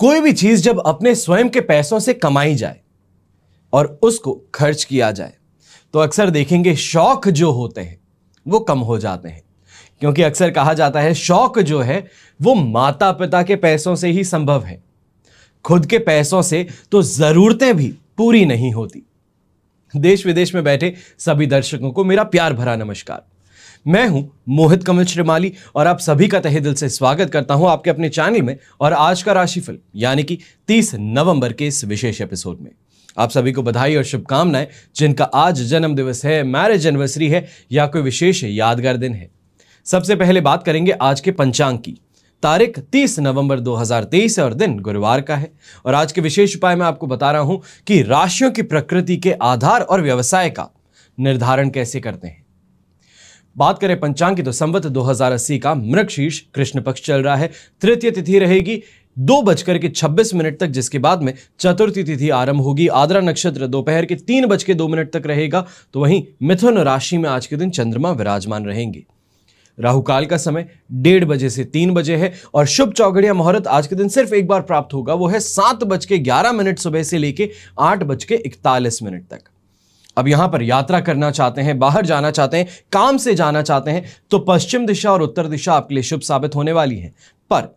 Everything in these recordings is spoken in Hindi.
कोई भी चीज जब अपने स्वयं के पैसों से कमाई जाए और उसको खर्च किया जाए तो अक्सर देखेंगे शौक जो होते हैं वो कम हो जाते हैं, क्योंकि अक्सर कहा जाता है शौक जो है वो माता पिता के पैसों से ही संभव है, खुद के पैसों से तो जरूरतें भी पूरी नहीं होती। देश विदेश में बैठे सभी दर्शकों को मेरा प्यार भरा नमस्कार। मैं हूं मोहित कमल श्रीमाली और आप सभी का तहे दिल से स्वागत करता हूं आपके अपने चैनल में और आज का राशिफल यानी कि 30 नवंबर के इस विशेष एपिसोड में। आप सभी को बधाई और शुभकामनाएं जिनका आज जन्म दिवस है, मैरिज एनिवर्सरी है या कोई विशेष यादगार दिन है। सबसे पहले बात करेंगे आज के पंचांग की। तारीख 30 नवंबर 2023 और दिन गुरुवार का है और आज के विशेष उपाय मैं आपको बता रहा हूं कि राशियों की प्रकृति के आधार और व्यवसाय का निर्धारण कैसे करते हैं। बात करें पंचांग की तो संवत 2080 का मृगशीर्ष कृष्ण पक्ष चल रहा है। तृतीय तिथि रहेगी 2:26 तक, जिसके बाद में चतुर्थी तिथि आरंभ होगी। आद्रा नक्षत्र दोपहर के 3:02 तक रहेगा। तो वहीं मिथुन राशि में आज के दिन चंद्रमा विराजमान रहेंगे। राहु काल का समय 1:30 बजे से 3 बजे है और शुभ चौघड़िया मुहूर्त आज के दिन सिर्फ एक बार प्राप्त होगा, वो है 7:11 सुबह से लेके 8:41 तक। अब यहां पर यात्रा करना चाहते हैं, बाहर जाना चाहते हैं, काम से जाना चाहते हैं तो पश्चिम दिशा और उत्तर दिशा आपके लिए शुभ साबित होने वाली है, पर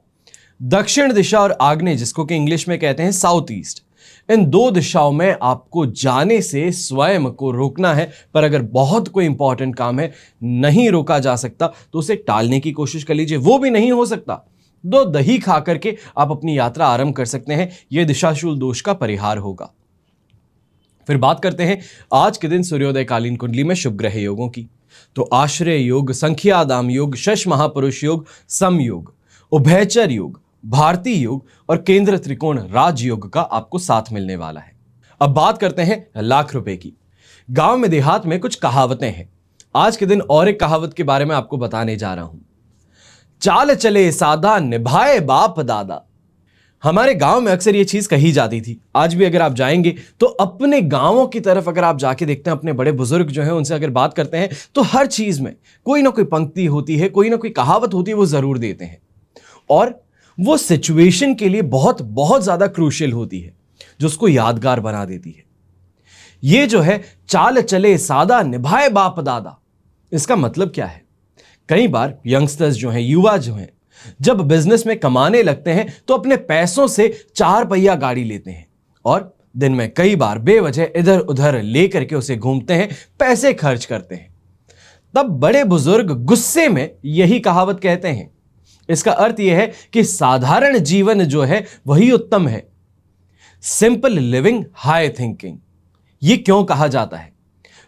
दक्षिण दिशा और आग्नेय, जिसको कि इंग्लिश में कहते हैं साउथ ईस्ट, इन दो दिशाओं में आपको जाने से स्वयं को रोकना है। पर अगर बहुत कोई इंपॉर्टेंट काम है, नहीं रोका जा सकता तो उसे टालने की कोशिश कर लीजिए। वो भी नहीं हो सकता 2 दही खा करके आप अपनी यात्रा आरंभ कर सकते हैं। यह दिशाशूल दोष का परिहार होगा। फिर बात करते हैं आज के दिन सूर्योदय कालीन कुंडली में शुभ ग्रह योगों की। तो आश्रय योग, संख्यादाम योग, शश महापुरुष योग, समयोग, उभयचर योग, भारतीय योग और केंद्र त्रिकोण राजयोग का आपको साथ मिलने वाला है। अब बात करते हैं लाख रुपए की। गांव में देहात में कुछ कहावतें हैं। आज के दिन और एक कहावत के बारे में आपको बताने जा रहा हूं। चाल चले सादा निभाए बाप दादा। हमारे गांव में अक्सर ये चीज कही जाती थी। आज भी अगर आप जाएंगे तो अपने गांवों की तरफ अगर आप जाके देखते हैं, अपने बड़े बुजुर्ग जो हैं उनसे अगर बात करते हैं तो हर चीज में कोई ना कोई पंक्ति होती है, कोई ना कोई कहावत होती है, वो जरूर देते हैं और वो सिचुएशन के लिए बहुत बहुत ज्यादा क्रूशियल होती है, जो उसको यादगार बना देती है। ये जो है चाल चले सादा निभाए बाप दादा, इसका मतलब क्या है? कई बार यंगस्टर्स जो हैं, युवा जो हैं, जब बिजनेस में कमाने लगते हैं तो अपने पैसों से 4 पहिया गाड़ी लेते हैं और दिन में कई बार बेवजह इधर उधर लेकर के उसे घूमते हैं, पैसे खर्च करते हैं। तब बड़े बुजुर्ग गुस्से में यही कहावत कहते हैं। इसका अर्थ यह है कि साधारण जीवन जो है वही उत्तम है। Simple living, high thinking. यह क्यों कहा जाता है?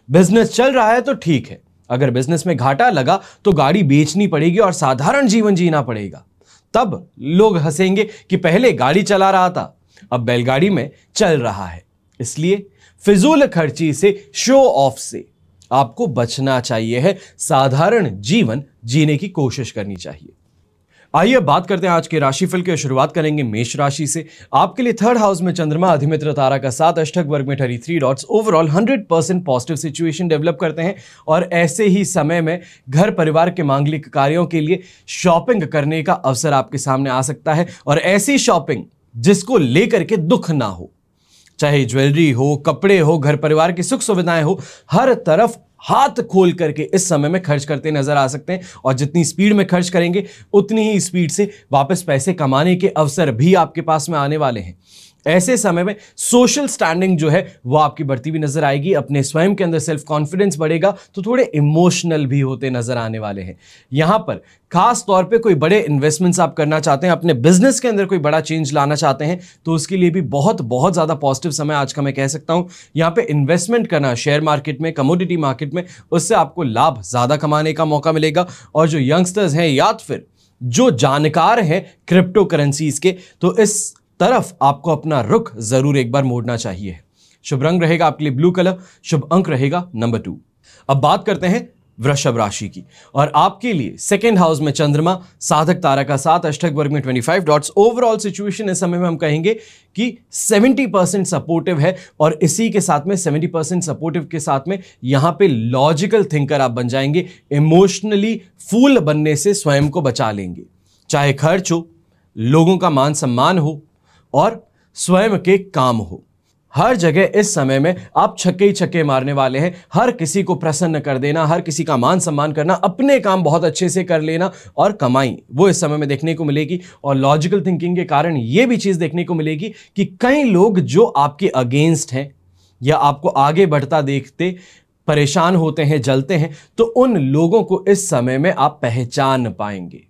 बिजनेस चल रहा है तो ठीक है, अगर बिजनेस में घाटा लगा तो गाड़ी बेचनी पड़ेगी और साधारण जीवन जीना पड़ेगा। तब लोग हंसेंगे कि पहले गाड़ी चला रहा था, अब बैलगाड़ी में चल रहा है। इसलिए फिजूल खर्ची से, शो ऑफ से आपको बचना चाहिए है। साधारण जीवन जीने की कोशिश करनी चाहिए। आइए बात करते हैं आज के राशिफल की। शुरुआत करेंगे मेष राशि से। आपके लिए 3rd हाउस में चंद्रमा अधिमित्र तारा का 7 अष्टक वर्ग में 33 dots overall 100% positive situation develop करते हैं और ऐसे ही समय में घर परिवार के मांगलिक कार्यों के लिए शॉपिंग करने का अवसर आपके सामने आ सकता है और ऐसी शॉपिंग जिसको लेकर के दुख ना हो, चाहे ज्वेलरी हो, कपड़े हो, घर परिवार की सुख सुविधाएं हो, हर तरफ हाथ खोल करके इस समय में खर्च करते नजर आ सकते हैं और जितनी स्पीड में खर्च करेंगे उतनी ही स्पीड से वापस पैसे कमाने के अवसर भी आपके पास में आने वाले हैं। ऐसे समय में सोशल स्टैंडिंग जो है वो आपकी बढ़ती हुई नजर आएगी। अपने स्वयं के अंदर सेल्फ कॉन्फिडेंस बढ़ेगा तो थोड़े इमोशनल भी होते नजर आने वाले हैं। यहां पर खास तौर पे कोई बड़े इन्वेस्टमेंट्स आप करना चाहते हैं, अपने बिजनेस के अंदर कोई बड़ा चेंज लाना चाहते हैं तो उसके लिए भी बहुत बहुत ज्यादा पॉजिटिव समय आज का मैं कह सकता हूं। यहां पे इन्वेस्टमेंट करना शेयर मार्केट में, कमोडिटी मार्केट में, उससे आपको लाभ ज्यादा कमाने का मौका मिलेगा। और जो यंगस्टर्स हैं या फिर जो जानकार हैं क्रिप्टो करेंसीज के, तो इस तरफ आपको अपना रुख जरूर एक बार मोड़ना चाहिए। शुभ रंग रहेगा आपके लिए ब्लू कलर, शुभ अंक रहेगा नंबर 2। अब बात करते हैं वृषभ राशि की और आपके लिए 2nd हाउस में चंद्रमा साधक तारा का 7 अष्टक वर्ग में 25 डॉट्स। ओवरऑल सिचुएशन इस समय में हम कहेंगे कि 70% सपोर्टिव है और इसी के साथ में 70% सपोर्टिव के साथ में यहां पे लॉजिकल थिंकर आप बन जाएंगे। इमोशनली फूल बनने से स्वयं को बचा लेंगे। चाहे खर्च हो, लोगों का मान सम्मान हो, और स्वयं के काम हो। हर जगह इस समय में आप छक्के ही छक्के मारने वाले हैं। हर किसी को प्रसन्न कर देना, हर किसी का मान सम्मान करना, अपने काम बहुत अच्छे से कर लेना और कमाई वो इस समय में देखने को मिलेगी। और लॉजिकल थिंकिंग के कारण यह भी चीज देखने को मिलेगी कि कई लोग जो आपके अगेंस्ट हैं या आपको आगे बढ़ता देखते परेशान होते हैं, जलते हैं, तो उन लोगों को इस समय में आप पहचान पाएंगे।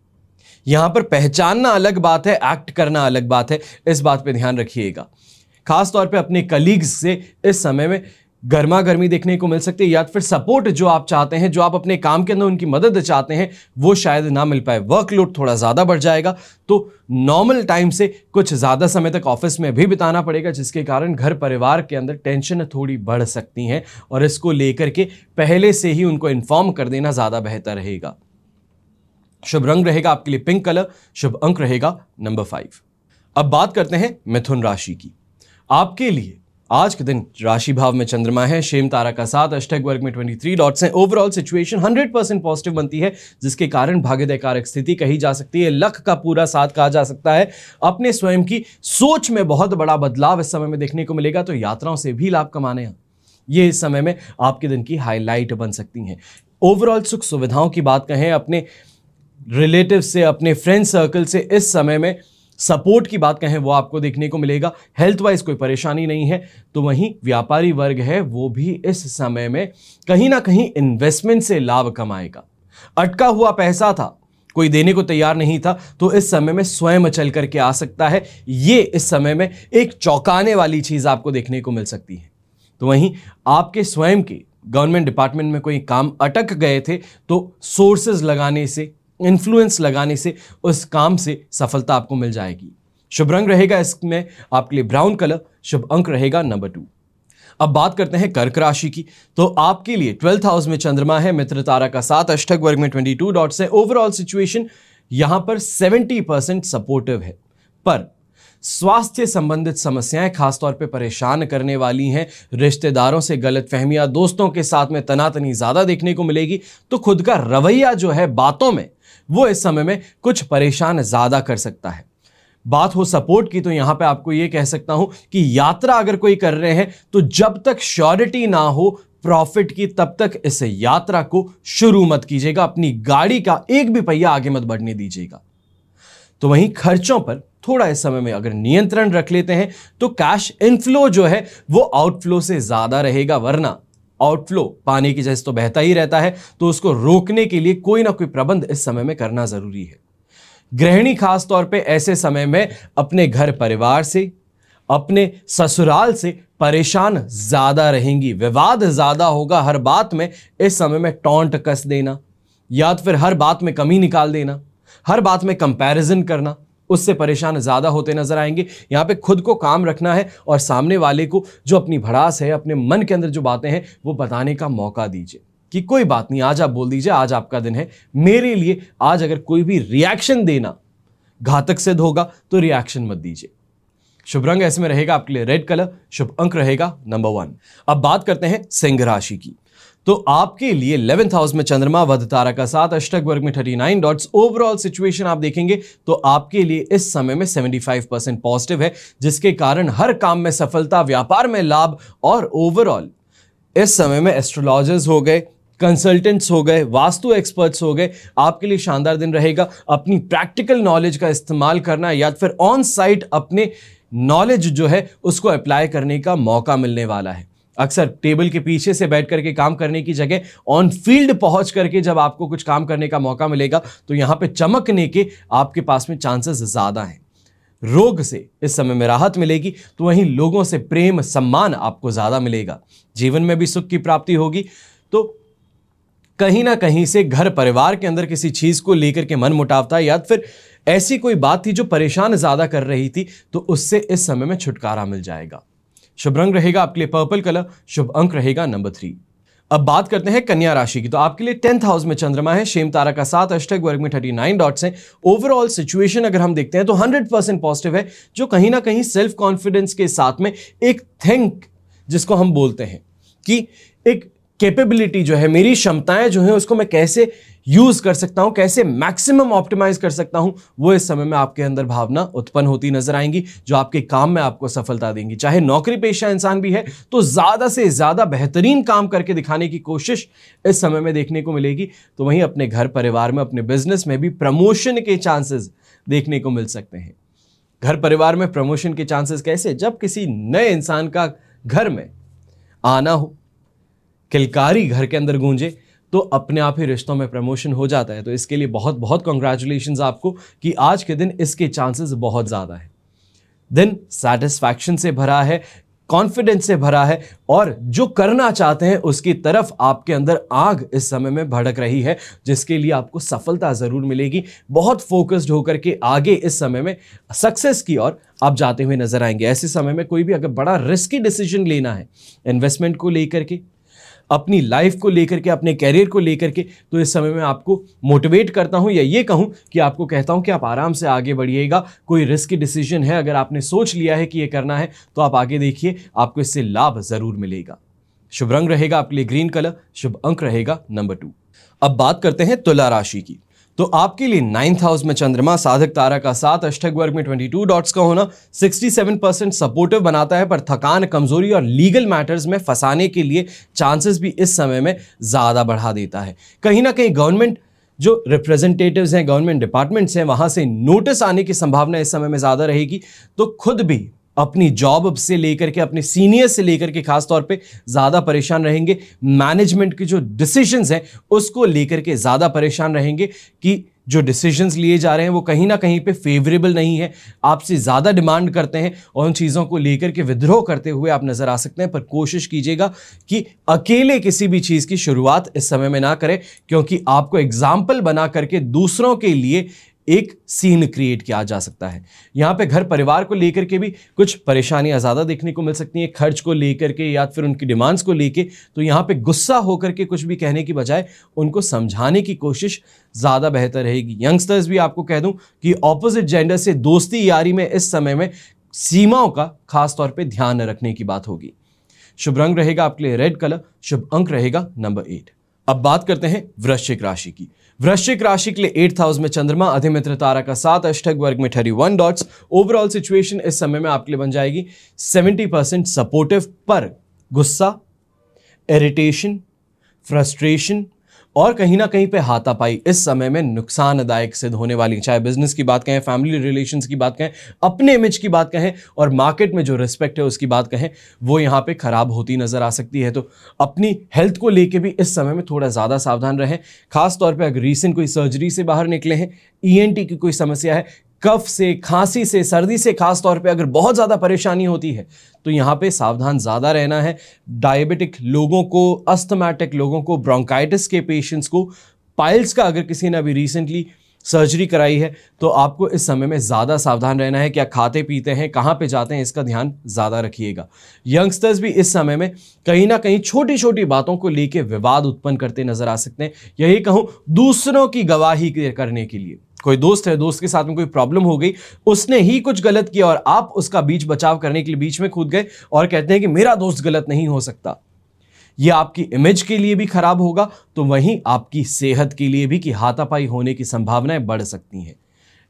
यहां पर पहचानना अलग बात है, एक्ट करना अलग बात है। इस बात पे ध्यान रखिएगा। खास तौर पे अपने कलीग्स से इस समय में गर्मा गर्मी देखने को मिल सकती है, या फिर सपोर्ट जो आप चाहते हैं, जो आप अपने काम के अंदर उनकी मदद चाहते हैं, वो शायद ना मिल पाए। वर्कलोड थोड़ा ज्यादा बढ़ जाएगा, तो नॉर्मल टाइम से कुछ ज्यादा समय तक ऑफिस में भी बिताना पड़ेगा, जिसके कारण घर परिवार के अंदर टेंशन थोड़ी बढ़ सकती हैं। और इसको लेकर के पहले से ही उनको इन्फॉर्म कर देना ज्यादा बेहतर रहेगा। शुभ रंग रहेगा आपके लिए पिंक कलर, शुभ अंक रहेगा नंबर 5। अब बात करते हैं मिथुन राशि की। आपके लिए आज के दिन राशि भाव में चंद्रमा है, शेम तारा का साथ, अष्टक वर्ग में 23 डॉट्स हैं। ओवरऑल सिचुएशन 100% पॉजिटिव बनती है, जिसके कारण भाग्यदायक स्थिति कही जा सकती है। लक का पूरा साथ कहा जा सकता है। अपने स्वयं की सोच में बहुत बड़ा बदलाव इस समय में देखने को मिलेगा, तो यात्राओं से भी लाभ कमाने हैं, ये इस समय में आपके दिन की हाईलाइट बन सकती हैं। ओवरऑल सुख सुविधाओं की बात कहें, अपने रिलेटिव से, अपने फ्रेंड सर्कल से इस समय में सपोर्ट की बात कहें, वो आपको देखने को मिलेगा। हेल्थ वाइज कोई परेशानी नहीं है। तो वहीं व्यापारी वर्ग है, वो भी इस समय में कहीं ना कहीं इन्वेस्टमेंट से लाभ कमाएगा। अटका हुआ पैसा था, कोई देने को तैयार नहीं था, तो इस समय में स्वयं चल करके आ सकता है। ये इस समय में एक चौंकाने वाली चीज आपको देखने को मिल सकती है। तो वहीं आपके स्वयं के गवर्नमेंट डिपार्टमेंट में कोई काम अटक गए थे, तो सोर्सेज लगाने से, इन्फ्लुएंस लगाने से उस काम से सफलता आपको मिल जाएगी। शुभ रंग रहेगा इसमें आपके लिए ब्राउन कलर, शुभ अंक रहेगा नंबर 2। अब बात करते हैं कर्क राशि की। तो आपके लिए 12th हाउस में चंद्रमा है, मित्र तारा का साथ, अष्टक वर्ग में 22 डॉट्स है। ओवरऑल सिचुएशन यहां पर 70% सपोर्टिव है, पर स्वास्थ्य संबंधित समस्याएं खासतौर पे परेशान करने वाली हैं। रिश्तेदारों से गलतफहमियां, दोस्तों के साथ में तनातनी ज्यादा देखने को मिलेगी। तो खुद का रवैया जो है बातों में, वो इस समय में कुछ परेशान ज्यादा कर सकता है। बात हो सपोर्ट की, तो यहां पे आपको यह कह सकता हूं कि यात्रा अगर कोई कर रहे हैं, तो जब तक श्योरिटी ना हो प्रॉफिट की, तब तक इस यात्रा को शुरू मत कीजिएगा। अपनी गाड़ी का एक भी पहिया आगे मत बढ़ने दीजिएगा। तो वहीं खर्चों पर थोड़ा इस समय में अगर नियंत्रण रख लेते हैं, तो कैश इनफ्लो जो है वो आउटफ्लो से ज्यादा रहेगा। वरना आउटफ्लो पानी की जैसे तो बहता ही रहता है, तो उसको रोकने के लिए कोई ना कोई प्रबंध इस समय में करना जरूरी है। गृहिणी खास तौर पे ऐसे समय में अपने घर परिवार से, अपने ससुराल से परेशान ज्यादा रहेंगी। विवाद ज्यादा होगा, हर बात में इस समय में टॉन्ट कस देना, या फिर हर बात में कमी निकाल देना, हर बात में कंपैरिजन करना, उससे परेशान ज्यादा होते नजर आएंगे। यहां पे खुद को काम रखना है और सामने वाले को जो अपनी भड़ास है, अपने मन के अंदर जो बातें हैं, वो बताने का मौका दीजिए कि कोई बात नहीं, आज आप बोल दीजिए, आज आपका दिन है। मेरे लिए आज अगर कोई भी रिएक्शन देना घातक सिद्ध होगा, तो रिएक्शन मत दीजिए। शुभ रंग ऐसे में रहेगा आपके लिए रेड कलर, शुभ अंक रहेगा नंबर 1। अब बात करते हैं सिंह राशि की। तो आपके लिए 11th हाउस में चंद्रमा, वध तारा का साथ, अष्टक वर्ग में 39 डॉट्स। ओवरऑल सिचुएशन आप देखेंगे तो आपके लिए इस समय में 75% पॉजिटिव है, जिसके कारण हर काम में सफलता, व्यापार में लाभ, और ओवरऑल इस समय में एस्ट्रोलॉजर्स हो गए, कंसल्टेंट्स हो गए, वास्तु एक्सपर्ट्स हो गए, आपके लिए शानदार दिन रहेगा। अपनी प्रैक्टिकल नॉलेज का इस्तेमाल करना या फिर ऑन साइट अपने नॉलेज जो है उसको अप्लाई करने का मौका मिलने वाला है। अक्सर टेबल के पीछे से बैठ करके काम करने की जगह ऑन फील्ड पहुंच करके जब आपको कुछ काम करने का मौका मिलेगा, तो यहां पे चमकने के आपके पास में चांसेस ज्यादा हैं। रोग से इस समय में राहत मिलेगी, तो वहीं लोगों से प्रेम सम्मान आपको ज्यादा मिलेगा। जीवन में भी सुख की प्राप्ति होगी। तो कहीं ना कहीं से घर परिवार के अंदर किसी चीज को लेकर के मन मुटाव था, या फिर ऐसी कोई बात थी जो परेशान ज्यादा कर रही थी, तो उससे इस समय में छुटकारा मिल जाएगा। शुभ रंग रहेगा आपके लिए पर्पल कलर, शुभ अंक रहेगा नंबर 3। अब बात करते हैं कन्या राशि की। तो आपके लिए 10th हाउस में चंद्रमा है, शेम तारा का साथ, अष्टक वर्ग में 39 डॉट्स हैं। ओवरऑल सिचुएशन अगर हम देखते हैं तो 100% पॉजिटिव है, जो कहीं ना कहीं सेल्फ कॉन्फिडेंस के साथ में एक थिंक, जिसको हम बोलते हैं कि एक कैपेबिलिटी जो है, मेरी क्षमताएं जो है, उसको मैं कैसे यूज कर सकता हूं, कैसे मैक्सिमम ऑप्टिमाइज कर सकता हूं, वो इस समय में आपके अंदर भावना उत्पन्न होती नजर आएंगी, जो आपके काम में आपको सफलता देंगी। चाहे नौकरी पेशा इंसान भी है तो ज्यादा से ज्यादा बेहतरीन काम करके दिखाने की कोशिश इस समय में देखने को मिलेगी। तो वहीं अपने घर परिवार में, अपने बिजनेस में भी प्रमोशन के चांसेस देखने को मिल सकते हैं। घर परिवार में प्रमोशन के चांसेस कैसे? जब किसी नए इंसान का घर में आना हो, किलकारी घर के अंदर गूंजे, तो अपने आप ही रिश्तों में प्रमोशन हो जाता है। तो इसके लिए बहुत बहुत कॉन्ग्रेचुलेशंस आपको कि आज के दिन इसके चांसेस बहुत ज्यादा है। दिन सैटिस्फैक्शन से भरा है, कॉन्फिडेंस से भरा है, और जो करना चाहते हैं उसकी तरफ आपके अंदर आग इस समय में भड़क रही है, जिसके लिए आपको सफलता जरूर मिलेगी। बहुत फोकस्ड होकर के आगे इस समय में सक्सेस की ओर आप जाते हुए नजर आएंगे। ऐसे समय में कोई भी अगर बड़ा रिस्की डिसीजन लेना है, इन्वेस्टमेंट को लेकर के, अपनी लाइफ को लेकर के, अपने कैरियर को लेकर के, तो इस समय में आपको मोटिवेट करता हूं, या ये कहूं कि आपको कहता हूं कि आप आराम से आगे बढ़िएगा। कोई रिस्की डिसीजन है, अगर आपने सोच लिया है कि ये करना है, तो आप आगे देखिए, आपको इससे लाभ जरूर मिलेगा। शुभ रंग रहेगा आपके लिए ग्रीन कलर, शुभ अंक रहेगा नंबर 2। अब बात करते हैं तुला राशि की। तो आपके लिए 9th हाउस में चंद्रमा, साधक तारा का 7, अष्टक वर्ग में 22 डॉट्स का होना 67% सपोर्टिव बनाता है, पर थकान, कमजोरी और लीगल मैटर्स में फंसाने के लिए चांसेस भी इस समय में ज्यादा बढ़ा देता है। कहीं ना कहीं गवर्नमेंट जो रिप्रेजेंटेटिव्स हैं, गवर्नमेंट डिपार्टमेंट्स हैं, वहां से नोटिस आने की संभावना इस समय में ज्यादा रहेगी। तो खुद भी अपनी जॉब से लेकर के, अपने सीनियर से लेकर के खास तौर पे ज्यादा परेशान रहेंगे। मैनेजमेंट के जो डिसीजंस हैं उसको लेकर के ज्यादा परेशान रहेंगे कि जो डिसीजंस लिए जा रहे हैं वो कहीं ना कहीं पे फेवरेबल नहीं है, आपसे ज्यादा डिमांड करते हैं, और उन चीजों को लेकर के विद्रोह करते हुए आप नजर आ सकते हैं। पर कोशिश कीजिएगा कि अकेले किसी भी चीज की शुरुआत इस समय में ना करें, क्योंकि आपको एग्जाम्पल बना करके दूसरों के लिए एक सीन क्रिएट किया जा सकता है। यहां पे घर परिवार को लेकर के भी कुछ परेशानियां ज्यादा देखने को मिल सकती हैं, खर्च को लेकर के या फिर उनकी डिमांड्स को लेके। तो यहां पे गुस्सा होकर के कुछ भी कहने की बजाय उनको समझाने की कोशिश ज्यादा बेहतर रहेगी। यंगस्टर्स भी आपको कह दूं कि ऑपोजिट जेंडर से दोस्ती यारी में इस समय में सीमाओं का खास तौर पर ध्यान रखने की बात होगी। शुभ रंग रहेगा आपके लिए रेड कलर, शुभ अंक रहेगा नंबर 8। अब बात करते हैं वृश्चिक राशि की। वृश्चिक राशि के लिए 8th हाउस में चंद्रमा, अधिमित्र तारा का 7, अष्टक वर्ग में 31 डॉट्स। ओवरऑल सिचुएशन इस समय में आपके लिए बन जाएगी 70% सपोर्टिव, पर गुस्सा, इरिटेशन, फ्रस्ट्रेशन और कहीं ना कहीं पे हाथापाई इस समय में नुकसानदायक सिद्ध होने वाली। चाहे बिजनेस की बात कहें, फैमिली रिलेशंस की बात कहें, अपने इमेज की बात कहें, और मार्केट में जो रिस्पेक्ट है उसकी बात कहें, वो यहाँ पे खराब होती नजर आ सकती है। तो अपनी हेल्थ को लेके भी इस समय में थोड़ा ज्यादा सावधान रहें। खास तौर पे अगर रीसेंट कोई सर्जरी से बाहर निकले हैं, ENT की कोई समस्या है, कफ से, खांसी से, सर्दी से खास तौर पे अगर बहुत ज्यादा परेशानी होती है, तो यहां पे सावधान ज्यादा रहना है। डायबिटिक लोगों को, अस्थमैटिक लोगों को, ब्रोंकाइटिस के पेशेंट्स को, पाइल्स का अगर किसी ने अभी रिसेंटली सर्जरी कराई है, तो आपको इस समय में ज्यादा सावधान रहना है। क्या खाते पीते हैं, कहां पे जाते हैं, इसका ध्यान ज्यादा रखिएगा। यंगस्टर्स भी इस समय में कहीं ना कहीं छोटी छोटी बातों को लेकर विवाद उत्पन्न करते नजर आ सकते हैं। यही कहूं, दूसरों की गवाही करने के लिए, कोई दोस्त है, दोस्त के साथ में कोई प्रॉब्लम हो गई, उसने ही कुछ गलत किया और आप उसका बीच बचाव करने के लिए बीच में कूद गए और कहते हैं कि मेरा दोस्त गलत नहीं हो सकता। यह आपकी इमेज के लिए भी खराब होगा, तो वहीं आपकी सेहत के लिए भी कि हाथापाई होने की संभावनाएं बढ़ सकती हैं।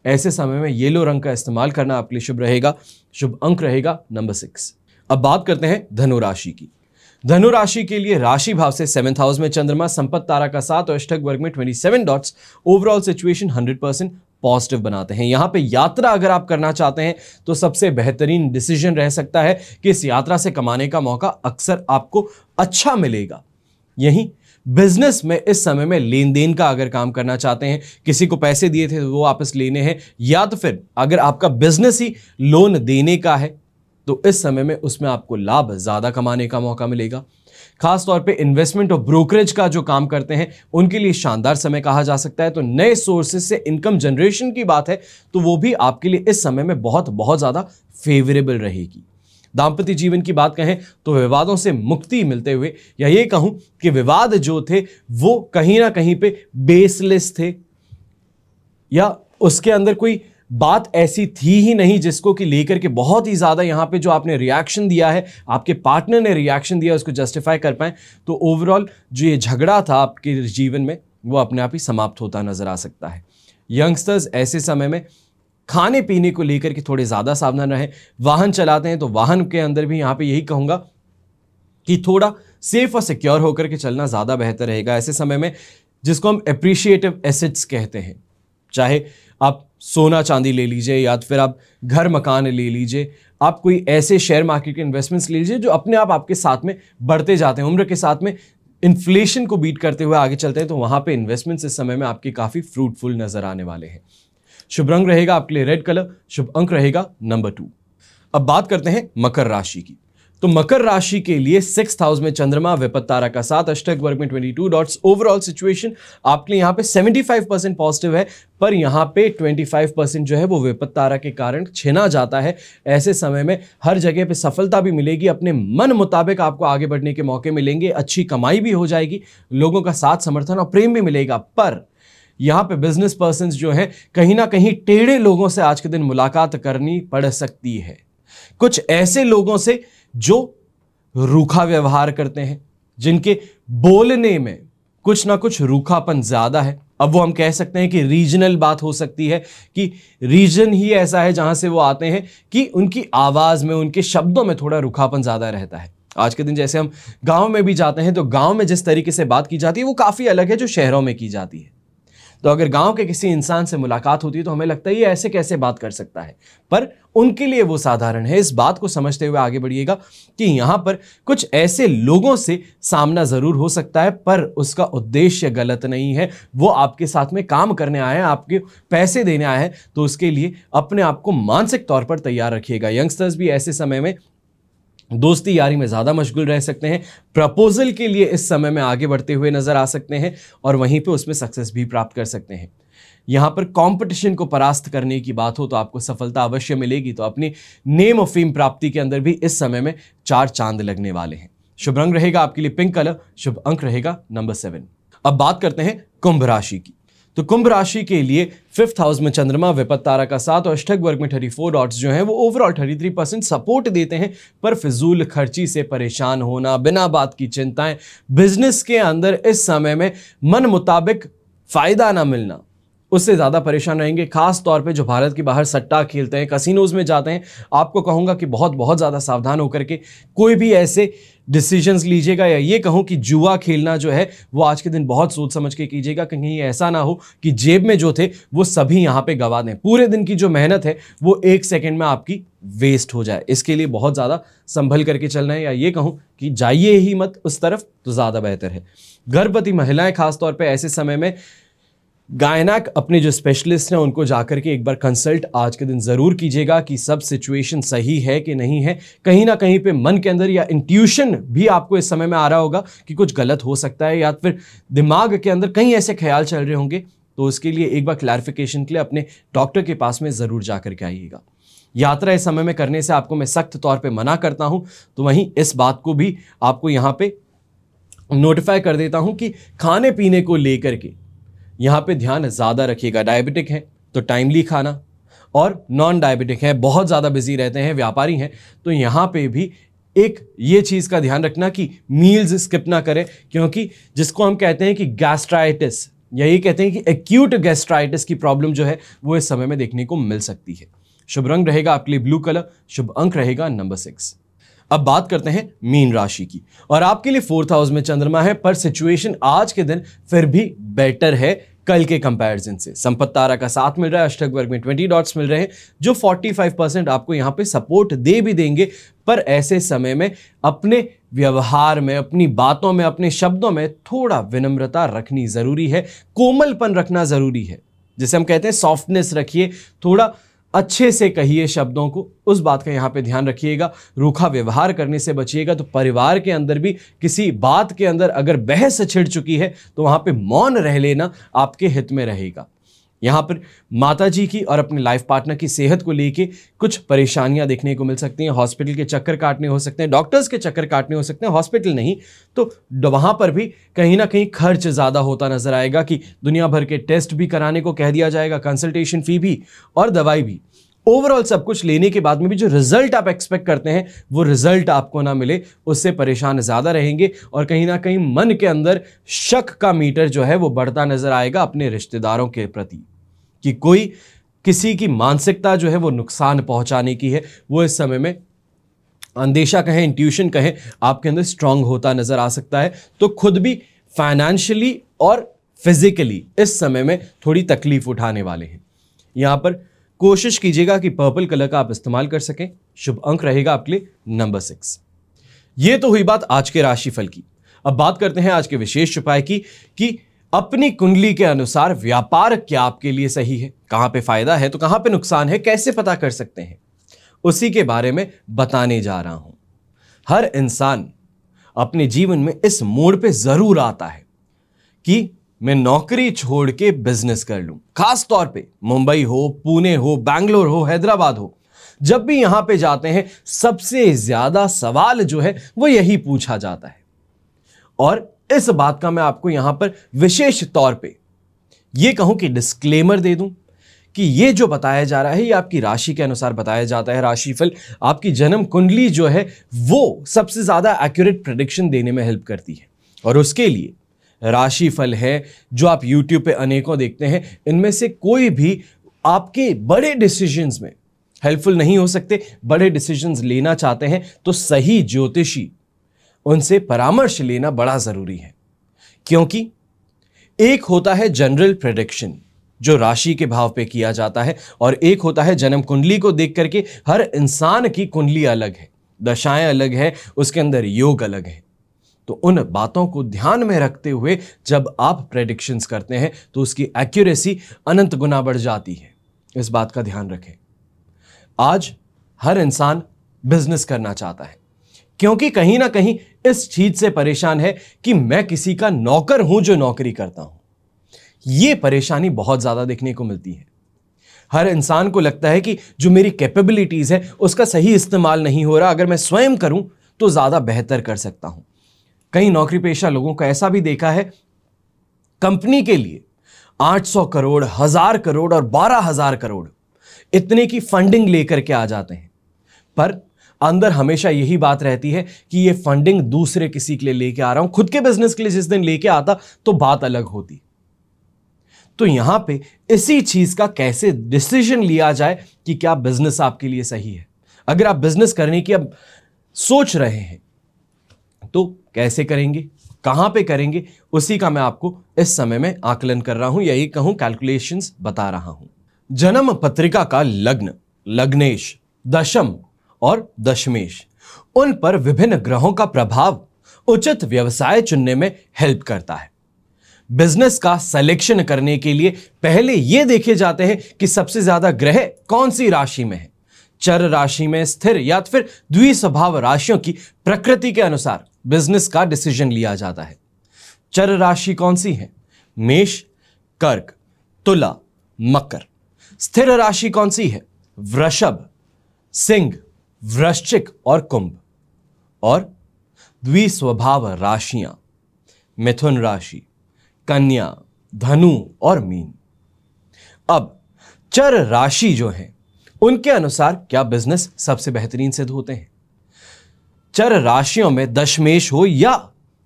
ऐसे समय में येलो रंग का इस्तेमाल करना आपके लिए शुभ रहेगा। शुभ अंक रहेगा नंबर 6। अब बात करते हैं धनु राशि की। धनु राशि के लिए राशि भाव से 7th हाउस में चंद्रमा, संपत्ति तारा का 7 और अष्टक वर्ग में 27 डॉट्स। ओवरऑल सिचुएशन 100% पॉजिटिव बनाते हैं। यहां पे यात्रा अगर आप करना चाहते हैं तो सबसे बेहतरीन डिसीजन रह सकता है कि इस यात्रा से कमाने का मौका अक्सर आपको अच्छा मिलेगा। यहीं बिजनेस में इस समय में लेन देन का अगर काम करना चाहते हैं, किसी को पैसे दिए थे वो वापस लेने हैं, या तो फिर अगर आपका बिजनेस ही लोन देने का है, तो इस समय में उसमें आपको लाभ ज्यादा कमाने का मौका मिलेगा। खास तौर पे इन्वेस्टमेंट और ब्रोकरेज का जो काम करते हैं उनके लिए शानदार समय कहा जा सकता है। तो नए सोर्सेज से इनकम जनरेशन की बात है तो वो भी आपके लिए इस समय में बहुत बहुत ज्यादा फेवरेबल रहेगी। दाम्पत्य जीवन की बात कहें तो विवादों से मुक्ति मिलते हुए, या ये कहूं कि विवाद जो थे वो कहीं ना कहीं पे बेसलेस थे, या उसके अंदर कोई बात ऐसी थी ही नहीं जिसको कि लेकर के बहुत ही ज्यादा यहां पे जो आपने रिएक्शन दिया है, आपके पार्टनर ने रिएक्शन दिया, उसको जस्टिफाई कर पाए, तो ओवरऑल जो ये झगड़ा था आपके जीवन में वो अपने आप ही समाप्त होता नजर आ सकता है। यंगस्टर्स ऐसे समय में खाने पीने को लेकर के थोड़े ज्यादा सावधान रहें। वाहन चलाते हैं तो वाहन के अंदर भी यहां पे यही कहूंगा कि थोड़ा सेफ और सिक्योर होकर के चलना ज्यादा बेहतर रहेगा ऐसे समय में, जिसको हम एप्रिशिएटिव एसेट्स कहते हैं। चाहे आप सोना चांदी ले लीजिए या फिर आप घर मकान ले लीजिए, आप कोई ऐसे शेयर मार्केट के इन्वेस्टमेंट्स ले लीजिए जो अपने आप आपके साथ में बढ़ते जाते हैं, उम्र के साथ में इन्फ्लेशन को बीट करते हुए आगे चलते हैं, तो वहां पे इन्वेस्टमेंट्स इस समय में आपके काफी फ्रूटफुल नजर आने वाले हैं। शुभ रंग रहेगा आपके लिए रेड कलर, शुभ अंक रहेगा नंबर 2। अब बात करते हैं मकर राशि की। तो मकर राशि के लिए 6th हाउस में चंद्रमा, विपत्त तारा का 7, अष्टक वर्ग में 22 डॉट्स। ओवरऑल सिचुएशन आपके लिए यहां पे 75% पॉजिटिव है, पर यहां पे 25% जो है वो विपत्त तारा के कारण छिना जाता है। ऐसे समय में हर जगह पे सफलता भी मिलेगी, अपने मन मुताबिक आपको आगे बढ़ने के मौके मिलेंगे, अच्छी कमाई भी हो जाएगी, लोगों का साथ समर्थन और प्रेम भी मिलेगा। पर यहां पे बिजनेस पर्संस जो है कहीं ना कहीं टेढ़े लोगों से आज के दिन मुलाकात करनी पड़ सकती है। कुछ ऐसे लोगों से जो रूखा व्यवहार करते हैं, जिनके बोलने में कुछ ना कुछ रूखापन ज्यादा है। अब वो हम कह सकते हैं कि रीजनल बात हो सकती है कि रीजन ही ऐसा है जहां से वो आते हैं कि उनकी आवाज में, उनके शब्दों में थोड़ा रूखापन ज्यादा रहता है। आज के दिन जैसे हम गांव में भी जाते हैं तो गांव में जिस तरीके से बात की जाती है वो काफी अलग है जो शहरों में की जाती है। तो अगर गांव के किसी इंसान से मुलाकात होती है तो हमें लगता है ये ऐसे कैसे बात कर सकता है, पर उनके लिए वो साधारण है। इस बात को समझते हुए आगे बढ़िएगा कि यहां पर कुछ ऐसे लोगों से सामना जरूर हो सकता है, पर उसका उद्देश्य गलत नहीं है। वो आपके साथ में काम करने आए हैं, आपके पैसे देने आए हैं, तो उसके लिए अपने आप को मानसिक तौर पर तैयार रखिएगा। यंगस्टर्स भी ऐसे समय में दोस्ती यारी में ज्यादा मशगूल रह सकते हैं, प्रपोजल के लिए इस समय में आगे बढ़ते हुए नजर आ सकते हैं और वहीं पे उसमें सक्सेस भी प्राप्त कर सकते हैं। यहां पर कंपटीशन को परास्त करने की बात हो तो आपको सफलता अवश्य मिलेगी, तो अपनी नेम ऑफ फेम प्राप्ति के अंदर भी इस समय में 4 चांद लगने वाले हैं। शुभ रंग रहेगा आपके लिए पिंक कलर, शुभ अंक रहेगा नंबर 7। अब बात करते हैं कुंभ राशि की। तो कुंभ राशि के लिए 5th हाउस में चंद्रमा, विपत्त तारा का 7 और अष्टक वर्ग में 34 डॉट्स जो हैं वो ओवरऑल 33% सपोर्ट देते हैं, पर फिजूल खर्ची से परेशान होना, बिना बात की चिंताएं, बिजनेस के अंदर इस समय में मन मुताबिक फायदा ना मिलना, उससे ज्यादा परेशान रहेंगे। खास तौर पे जो भारत के बाहर सट्टा खेलते हैं, कसिनोज में जाते हैं, आपको कहूंगा कि बहुत ज्यादा सावधान होकर के कोई भी ऐसे डिसीजंस लीजिएगा, या ये कहूं कि जुआ खेलना जो है वो आज के दिन बहुत सोच समझ के कीजिएगा। कहीं ऐसा ना हो कि जेब में जो थे वो सभी यहां पे गवा दें, पूरे दिन की जो मेहनत है वो 1 सेकंड में आपकी वेस्ट हो जाए। इसके लिए बहुत ज्यादा संभल करके चलना है, या ये कहूं कि जाइए ही मत उस तरफ, तो ज्यादा बेहतर है। गर्भवती महिलाएं खासतौर पर ऐसे समय में गायनाक अपने जो स्पेशलिस्ट हैं उनको जाकर के एक बार कंसल्ट आज के दिन जरूर कीजिएगा कि सब सिचुएशन सही है कि नहीं है। कहीं ना कहीं पे मन के अंदर या इंट्यूशन भी आपको इस समय में आ रहा होगा कि कुछ गलत हो सकता है, या फिर दिमाग के अंदर कहीं ऐसे ख्याल चल रहे होंगे, तो उसके लिए एक बार क्लैरिफिकेशन के लिए अपने डॉक्टर के पास में जरूर जाकर के आइएगा। यात्रा इस समय में करने से आपको मैं सख्त तौर पर मना करता हूं, तो वहीं इस बात को भी आपको यहां पर नोटिफाई कर देता हूं कि खाने पीने को लेकर के यहां पे ध्यान ज्यादा रखिएगा। डायबिटिक है तो टाइमली खाना, और नॉन डायबिटिक है, बहुत ज्यादा बिजी रहते हैं, व्यापारी हैं, तो यहां पे भी एक ये चीज का ध्यान रखना कि मील्स स्किप ना करें, क्योंकि जिसको हम कहते हैं कि गैस्ट्राइटिस, या ये कहते हैं कि एक्यूट गैस्ट्राइटिस की प्रॉब्लम जो है वो इस समय में देखने को मिल सकती है। शुभ रंग रहेगा आपके लिए ब्लू कलर, शुभ अंक रहेगा नंबर 6। अब बात करते हैं मीन राशि की, और आपके लिए 4th हाउस में चंद्रमा है, पर सिचुएशन आज के दिन फिर भी बेटर है कल के कंपैरिजन से। संपत्त तारा का 7 मिल रहा है, अष्टक वर्ग में 20 डॉट्स मिल रहे हैं, जो 45% आपको यहां पे सपोर्ट दे भी देंगे, पर ऐसे समय में अपने व्यवहार में, अपनी बातों में, अपने शब्दों में थोड़ा विनम्रता रखनी जरूरी है, कोमलपन रखना जरूरी है, जिसे हम कहते हैं सॉफ्टनेस रखिए, थोड़ा अच्छे से कहिए शब्दों को, उस बात का यहां पे ध्यान रखिएगा। रूखा व्यवहार करने से बचिएगा। तो परिवार के अंदर भी किसी बात के अंदर अगर बहस छिड़ चुकी है तो वहां पे मौन रह लेना आपके हित में रहेगा। यहां पर माता जी की और अपने लाइफ पार्टनर की सेहत को लेके कुछ परेशानियां देखने को मिल सकती हैं। हॉस्पिटल के चक्कर काटने हो सकते हैं, डॉक्टर्स के चक्कर काटने हो सकते हैं, हॉस्पिटल नहीं तो वहां पर भी कहीं ना कहीं खर्च ज्यादा होता नजर आएगा कि दुनिया भर के टेस्ट भी कराने को कह दिया जाएगा, कंसल्टेशन फी भी और दवाई भी। ओवरऑल सब कुछ लेने के बाद में भी जो रिजल्ट आप एक्सपेक्ट करते हैं वो रिजल्ट आपको ना मिले, उससे परेशान ज्यादा रहेंगे और कहीं ना कहीं मन के अंदर शक का मीटर जो है वो बढ़ता नजर आएगा अपने रिश्तेदारों के प्रति कि कोई किसी की मानसिकता जो है वो नुकसान पहुंचाने की है। वो इस समय में अंदेशा कहें, इंट्यूशन कहें, आपके अंदर स्ट्रांग होता नजर आ सकता है। तो खुद भी फाइनेंशियली और फिजिकली इस समय में थोड़ी तकलीफ उठाने वाले हैं। यहां पर कोशिश कीजिएगा कि पर्पल कलर का आप इस्तेमाल कर सकें। शुभ अंक रहेगा आपके लिए नंबर 6। यह तो हुई बात आज के राशिफल की। अब बात करते हैं आज के विशेष उपाय की कि अपनी कुंडली के अनुसार व्यापार क्या आपके लिए सही है, कहां पे फायदा है तो कहां पे नुकसान है, कैसे पता कर सकते हैं, उसी के बारे में बताने जा रहा हूं। हर इंसान अपने जीवन में इस मोड़ पे जरूर आता है कि मैं नौकरी छोड़ के बिजनेस कर लूं। खास तौर पे मुंबई हो, पुणे हो, बैंगलोर हो, हैदराबाद हो, जब भी यहां पे जाते हैं सबसे ज्यादा सवाल जो है वो यही पूछा जाता है। और इस बात का मैं आपको यहां पर विशेष तौर पे ये कहूं कि डिस्क्लेमर दे दूं कि ये जो बताया जा रहा है ये आपकी राशि के अनुसार बताया जाता है। राशिफल आपकी जन्म कुंडली जो है वो सबसे ज्यादा एक्यूरेट प्रेडिक्शन देने में हेल्प करती है। और उसके लिए राशिफल है जो आप YouTube पे अनेकों देखते हैं, इनमें से कोई भी आपके बड़े डिसीजंस में हेल्पफुल नहीं हो सकते। बड़े डिसीजंस लेना चाहते हैं तो सही ज्योतिषी उनसे परामर्श लेना बड़ा जरूरी है, क्योंकि एक होता है जनरल प्रेडिक्शन जो राशि के भाव पे किया जाता है और एक होता है जन्म कुंडली को देख करके। हर इंसान की कुंडली अलग है, दशाएं अलग है, उसके अंदर योग अलग है। तो उन बातों को ध्यान में रखते हुए जब आप प्रेडिक्शंस करते हैं तो उसकी एक्यूरेसी अनंत गुना बढ़ जाती है। इस बात का ध्यान रखें। आज हर इंसान बिजनेस करना चाहता है, क्योंकि कहीं ना कहीं इस चीज से परेशान है कि मैं किसी का नौकर हूं जो नौकरी करता हूं। यह परेशानी बहुत ज्यादा देखने को मिलती है। हर इंसान को लगता है कि जो मेरी कैपेबिलिटीज है उसका सही इस्तेमाल नहीं हो रहा, अगर मैं स्वयं करूं तो ज्यादा बेहतर कर सकता हूं। कई नौकरी पेशा लोगों को ऐसा भी देखा है, कंपनी के लिए 800 करोड़, 1000 करोड़ और 12,000 करोड़ इतने की फंडिंग लेकर के आ जाते हैं, पर अंदर हमेशा यही बात रहती है कि ये फंडिंग दूसरे किसी के लिए लेके आ रहा हूं, खुद के बिजनेस के लिए जिस दिन लेके आता तो बात अलग होती। तो यहां पे इसी चीज का कैसे डिसीजन लिया जाए कि क्या बिजनेस आपके लिए सही है। अगर आप बिजनेस करने की अब सोच रहे हैं तो कैसे करेंगे, कहां पे करेंगे, उसी का मैं आपको इस समय में आकलन कर रहा हूं, यही कहूं कैलकुलेशंस बता रहा हूं। जन्म पत्रिका का लग्न, लग्नेश, दशम और दशमेश, उन पर विभिन्न ग्रहों का प्रभाव उचित व्यवसाय चुनने में हेल्प करता है। बिजनेस का सिलेक्शन करने के लिए पहले यह देखे जाते हैं कि सबसे ज्यादा ग्रह कौन सी राशि में है। चर राशि में स्थिर या फिर द्विस्वभाव राशियों की प्रकृति के अनुसार बिजनेस का डिसीजन लिया जाता है। चर राशि कौन सी है? मेष, कर्क, तुला, मकर। स्थिर राशि कौन सी है? वृषभ, सिंह, वृश्चिक और कुंभ। और द्विस्वभाव राशियां मिथुन राशि, कन्या, धनु और मीन। अब चर राशि जो है उनके अनुसार क्या बिजनेस सबसे बेहतरीन सिद्ध होते हैं। चर राशियों में दशमेश हो या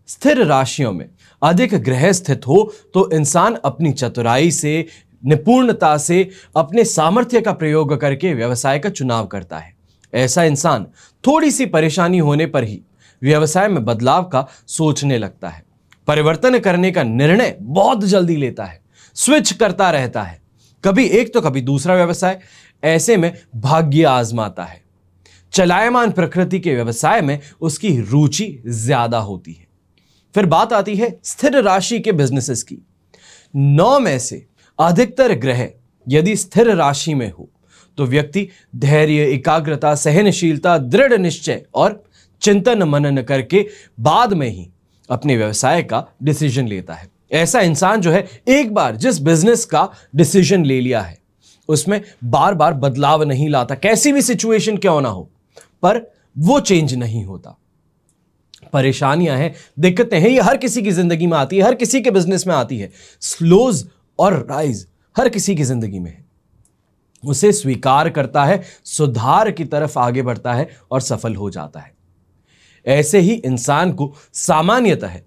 स्थिर राशियों में अधिक ग्रह स्थित हो तो इंसान अपनी चतुराई से, निपुणता से, अपने सामर्थ्य का प्रयोग करके व्यवसाय का चुनाव करता है। ऐसा इंसान थोड़ी सी परेशानी होने पर ही व्यवसाय में बदलाव का सोचने लगता है, परिवर्तन करने का निर्णय बहुत जल्दी लेता है, स्विच करता रहता है, कभी एक तो कभी दूसरा व्यवसाय। ऐसे में भाग्य आजमाता है। चलायमान प्रकृति के व्यवसाय में उसकी रुचि ज्यादा होती है। फिर बात आती है स्थिर राशि के बिजनेसेस की। 9 में से अधिकतर ग्रह यदि स्थिर राशि में हो तो व्यक्ति धैर्य, एकाग्रता, सहनशीलता, दृढ़ निश्चय और चिंतन मनन करके बाद में ही अपने व्यवसाय का डिसीजन लेता है। ऐसा इंसान जो है एक बार जिस बिजनेस का डिसीजन ले लिया है उसमें बार बार बदलाव नहीं लाता, कैसी भी सिचुएशन क्यों ना हो, पर वो चेंज नहीं होता। परेशानियां हैं, दिक्कतें हैं, ये हर किसी की जिंदगी में आती है, हर किसी के बिजनेस में आती है। स्लोज और राइज हर किसी की जिंदगी में है। उसे स्वीकार करता है, सुधार की तरफ आगे बढ़ता है और सफल हो जाता है। ऐसे ही इंसान को सामान्यतः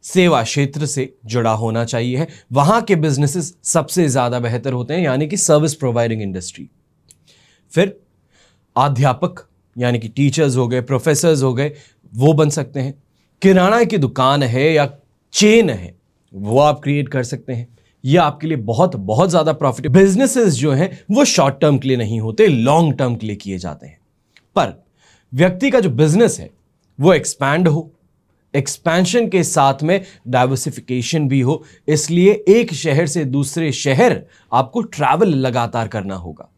सेवा क्षेत्र से जुड़ा होना चाहिए है। वहां के बिजनेसेस सबसे ज्यादा बेहतर होते हैं, यानी कि सर्विस प्रोवाइडिंग इंडस्ट्री। फिर अध्यापक यानी कि टीचर्स हो गए, प्रोफेसर्स हो गए, वो बन सकते हैं। किराना की दुकान है या चेन है, वो आप क्रिएट कर सकते हैं। ये आपके लिए बहुत बहुत ज्यादा प्रॉफिटेबल। बिजनेसेस जो हैं वो शॉर्ट टर्म के लिए नहीं होते, लॉन्ग टर्म के लिए किए जाते हैं। पर व्यक्ति का जो बिजनेस है वो एक्सपैंड हो, एक्सपेंशन के साथ में डाइवर्सिफिकेशन भी हो, इसलिए एक शहर से दूसरे शहर आपको ट्रैवल लगातार करना होगा।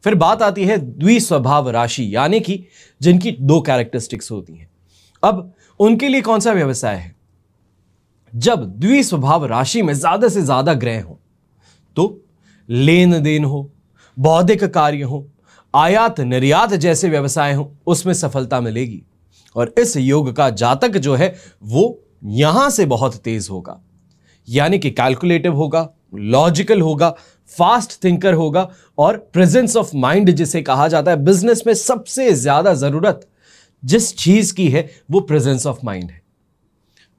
फिर बात आती है द्विस्वभाव राशि, यानी कि जिनकी दो कैरेक्टरिस्टिक्स होती हैं। अब उनके लिए कौन सा व्यवसाय है? जब द्विस्वभाव राशि में ज्यादा से ज्यादा ग्रह हो तो लेन देन हो, बौद्धिक कार्य हो, आयात निर्यात जैसे व्यवसाय हो, उसमें सफलता मिलेगी। और इस योग का जातक जो है वो यहां से बहुत तेज होगा, यानी कि कैलकुलेटिव होगा, लॉजिकल होगा, फास्ट थिंकर होगा और प्रेजेंस ऑफ माइंड जिसे कहा जाता है। बिजनेस में सबसे ज्यादा जरूरत जिस चीज की है वो प्रेजेंस ऑफ माइंड है।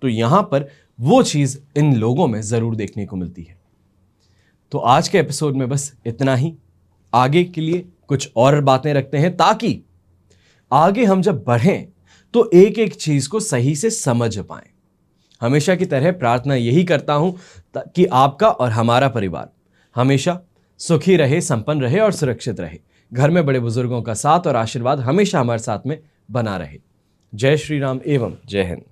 तो यहां पर वो चीज इन लोगों में जरूर देखने को मिलती है। तो आज के एपिसोड में बस इतना ही। आगे के लिए कुछ और बातें रखते हैं ताकि आगे हम जब बढ़ें तो एक एक चीज को सही से समझ पाएं। हमेशा की तरह प्रार्थना यही करता हूं कि आपका और हमारा परिवार हमेशा सुखी रहे, संपन्न रहे और सुरक्षित रहे। घर में बड़े बुजुर्गों का साथ और आशीर्वाद हमेशा हमारे साथ में बना रहे। जय श्री राम एवं जय हिंद।